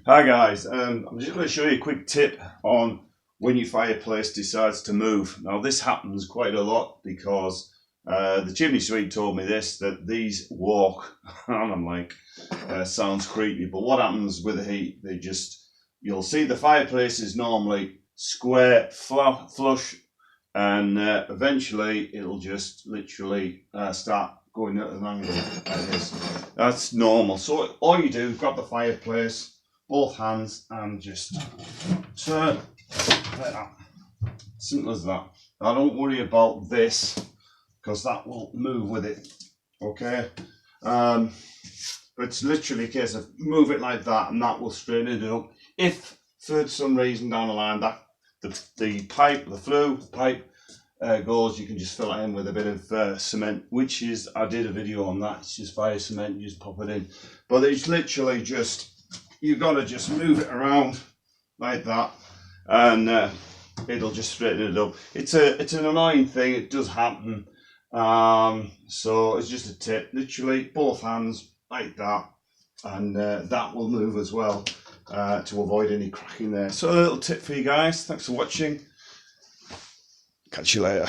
Hi guys, I'm just going to show you a quick tip on when your fireplace decides to move. Now this happens quite a lot because the chimney sweep told me this, that these walk, and I'm like, sounds creepy, but what happens with the heat, you'll see the fireplace is normally square, flush, and eventually it'll just literally start going at an angle like this. That's normal. So all you do, grab the fireplace, both hands, and just turn like that. Simple as that. Now don't worry about this because that will move with it. Okay. But it's literally a case of move it like that, and that will straighten it up. If for some reason down the line that the pipe goes, you can just fill it in with a bit of cement, which is, I did a video on that. It's just fire cement, you just pop it in. But it's literally just, you've got to just move it around like that, and it'll just straighten it up. It's an annoying thing, it does happen. So it's just a tip, literally both hands like that, and that will move as well to avoid any cracking there. So a little tip for you guys. Thanks for watching. Catch you later.